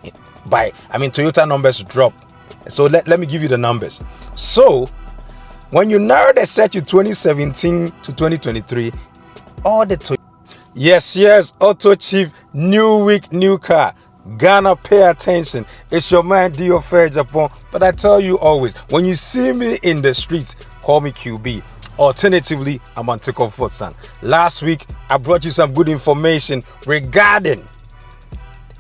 Toyota numbers drop. So let me give you the numbers. So when you narrow the search to 2017 to 2023, all the Toyota. Yes, AutoChief, new week, new car. Ghana, pay attention. It's your man, do your fair Japan. But I tell you always, when you see me in the streets, call me QB. Alternatively, I'm on Comfort Son. Last week, I brought you some good information regarding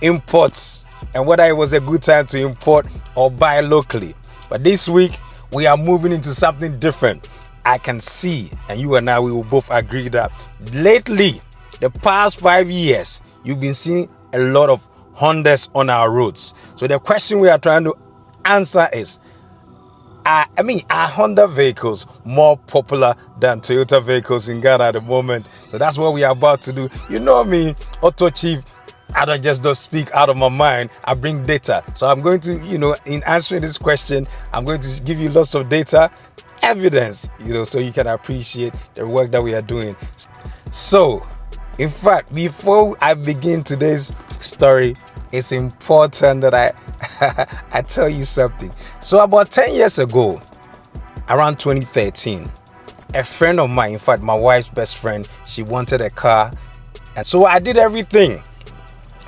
imports and whether it was a good time to import or buy locally. But this week, we are moving into something different. I can see, and you and I, we will both agree that lately, the past 5 years, you've been seeing a lot of Hondas on our roads. So the question we are trying to answer is, are Honda vehicles more popular than Toyota vehicles in Ghana at the moment? So that's what we are about to do. You know me, AutoChief, I don't speak out of my mind. I bring data. So I'm going to, in answering this question, I'm going to give you lots of data, evidence, so you can appreciate the work that we are doing. So, in fact, before I begin today's story, it's important that I tell you something. So about 10 years ago, around 2013, a friend of mine, in fact, my wife's best friend, she wanted a car. And so I did everything.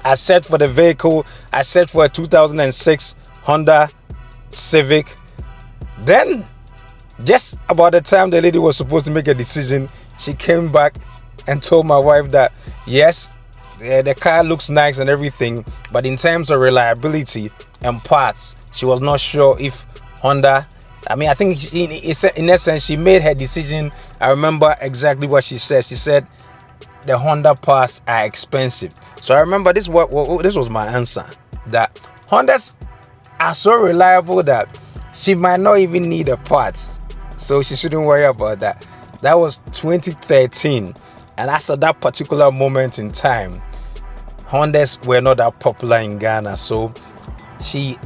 I searched for the vehicle. I searched for a 2006 Honda Civic. Then, just about the time the lady was supposed to make a decision, she came back and told my wife that, yes, the car looks nice and everything, but in terms of reliability and parts, she was not sure if Honda. I think in essence, she made her decision. I remember exactly what she said. She said the Honda parts are expensive. So I remember this was my answer, that Hondas are so reliable that she might not even need the parts. So she shouldn't worry about that. That was 2013. And as at that particular moment in time, Hondas were not that popular in Ghana. So she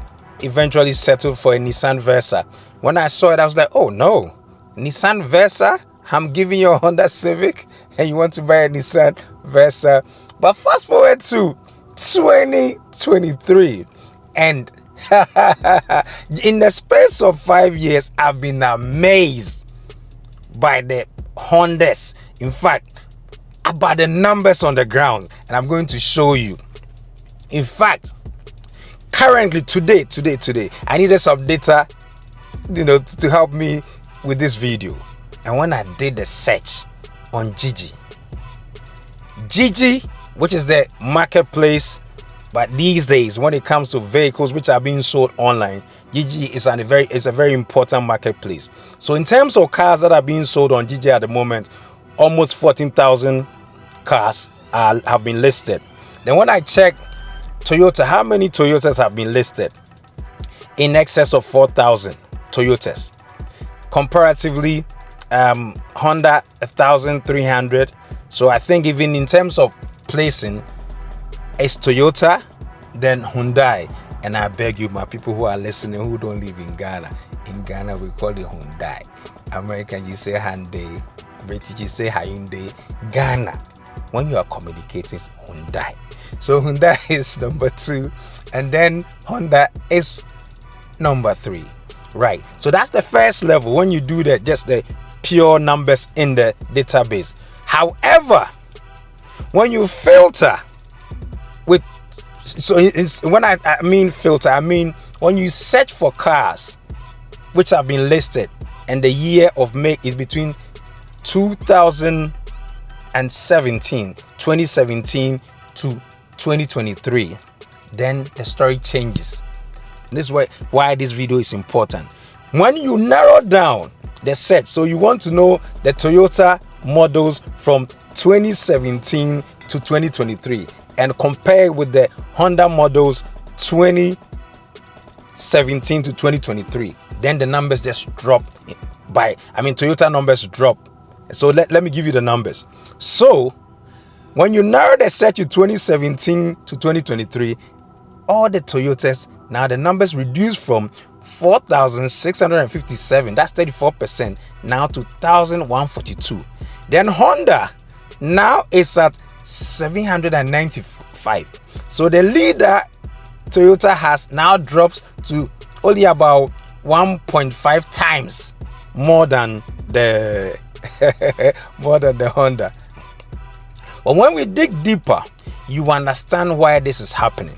eventually settled for a Nissan Versa. When I saw it, I was like, oh no, Nissan Versa? I'm giving you a Honda Civic and you want to buy a Nissan Versa. But fast forward to 2023 and in the space of 5 years, I've been amazed by the Hondas. In fact, about the numbers on the ground, and I'm going to show you. In fact, currently today, I needed some data, to help me with this video. And when I did the search on Gigi, which is the marketplace, but these days when it comes to vehicles which are being sold online, Gigi is a very important marketplace. So in terms of cars that are being sold on Gigi at the moment, almost 14,000 cars have been listed. Then when I check Toyota, how many Toyotas have been listed? In excess of 4,000 Toyotas. Comparatively, Honda 1,300. So I think even in terms of placing, it's Toyota, then Hyundai. And I beg you, my people who are listening who don't live in Ghana. In Ghana, we call it Hyundai. American, you say Hyundai. British, you say Hyundai. Ghana, when you are communicating, it's Hyundai. So Hyundai is number 2, and then Honda is number 3. Right. So that's the first level when you do that, just the pure numbers in the database. However, when you filter with, when I mean filter, I mean when you search for cars which have been listed and the year of make is between 2017 to 2023, then the story changes. This is why this video is important. When you narrow down the search, so you want to know the Toyota models from 2017 to 2023 and compare with the Honda models 2017 to 2023, then the numbers just drop Toyota numbers drop. So let me give you the numbers. So when you narrow the search to 2017 to 2023, all the Toyotas, now the numbers reduced from 4,657, that's 34%, now to 1,142. Then Honda now is at 795. So the leader Toyota has now dropped to only about 1.5 times more than the Honda. But when we dig deeper, you understand why this is happening.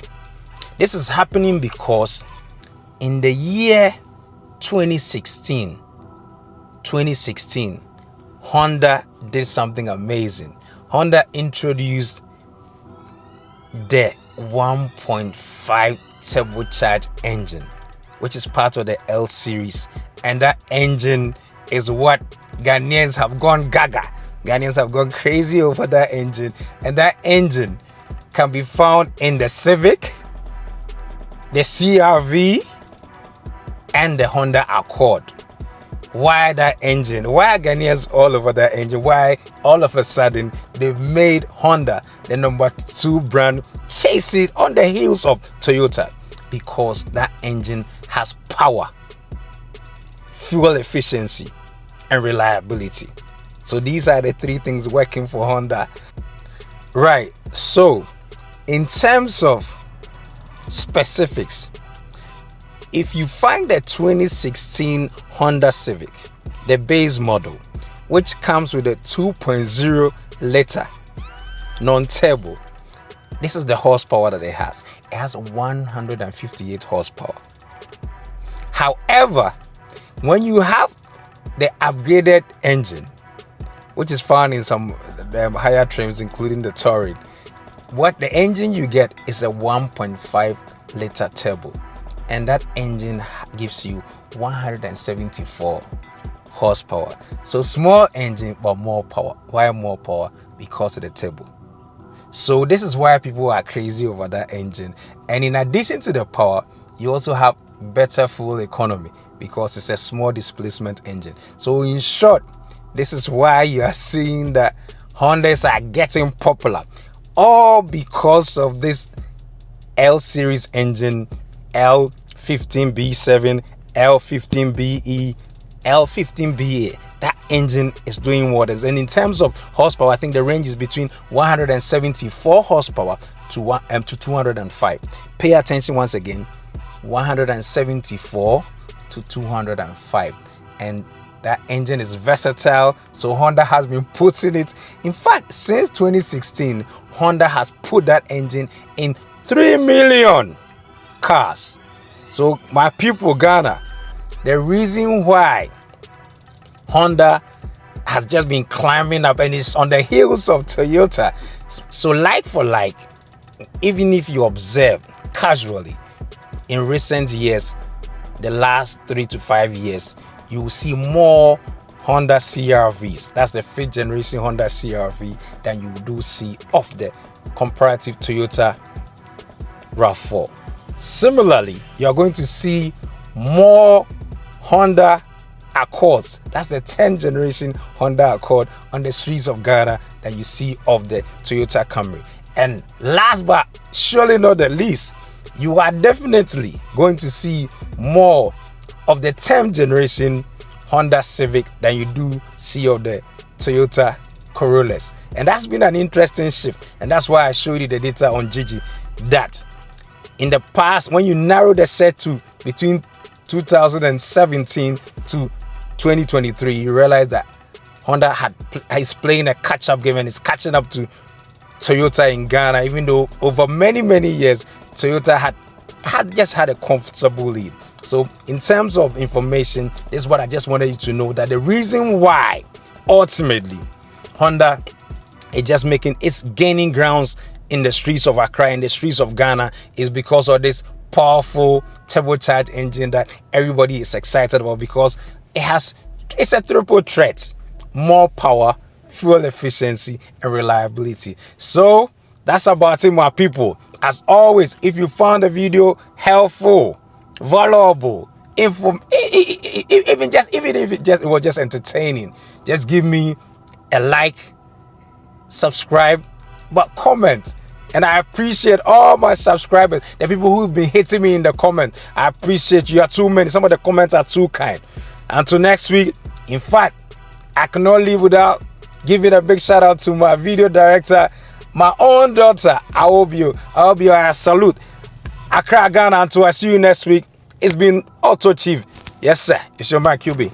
This is happening because in the year 2016, Honda did something amazing. Honda introduced the 1.5 turbocharged engine, which is part of the L series, and that engine is what Ghanaians have gone gaga. Ghanaians have gone crazy over that engine, and that engine can be found in the Civic, the CR-V, and the Honda Accord. Why that engine? Why are Ghanaians all over that engine? Why all of a sudden they've made Honda the number 2 brand, chasing on the heels of Toyota? Because that engine has power, fuel efficiency, and reliability. So these are the 3 things working for Honda. Right, so in terms of specifics, if you find the 2016 Honda Civic, the base model, which comes with a 2.0 liter non-turbo, this is the horsepower that it has. It has 158 horsepower. However, when you have the upgraded engine, which is found in some higher trims, including the Touring, what the engine you get is a 1.5 liter turbo, and that engine gives you 174 horsepower. So small engine but more power. Why more power? Because of the turbo. So this is why people are crazy over that engine. And in addition to the power, you also have better fuel economy because it's a small displacement engine. So in short, this is why you are seeing that Hondas are getting popular, all because of this L series engine, L15B7, L15BE, L15BA. That engine is doing wonders. And in terms of horsepower, I think the range is between 174 horsepower to 205. Pay attention once again, 174 to 205. And that engine is versatile, so Honda has been putting it. In fact, since 2016, Honda has put that engine in 3 million cars. So my people, Ghana, the reason why Honda has just been climbing up and is on the heels of Toyota. So like for like, even if you observe casually in recent years, the last 3 to 5 years, you will see more Honda CR-Vs. That's the 5th generation Honda CR-V than you do see of the comparative Toyota RAV4. Similarly, you're going to see more Honda Accords. That's the 10th generation Honda Accord on the streets of Ghana that you see of the Toyota Camry. And last but surely not the least, you are definitely going to see more of the 10th generation Honda Civic than you do see of the Toyota Corollas. And that's been an interesting shift. And that's why I showed you the data on Gigi, that in the past, when you narrow the set to between 2017 to 2023, you realize that Honda is playing a catch-up game and is catching up to Toyota in Ghana, even though over many years Toyota had just had a comfortable lead. So in terms of information, this is what I just wanted you to know, that the reason why ultimately Honda is just it's gaining grounds in the streets of Accra, in the streets of Ghana, is because of this powerful turbocharged engine that everybody is excited about, because it's a triple threat: more power, fuel efficiency, and reliability. So that's about it, my people. As always, if you found the video helpful, valuable, even if it was just entertaining, just give me a like, subscribe, but comment. And I appreciate all my subscribers, the people who've been hitting me in the comments. I appreciate you. Are too many. Some of the comments are too kind. Until next week, in fact, I cannot leave without giving a big shout out to my video director, my own daughter. I hope you. I salute. Accra, Ghana. Until I see you next week, it's been AutoChief. Yes, sir. It's your man, QB.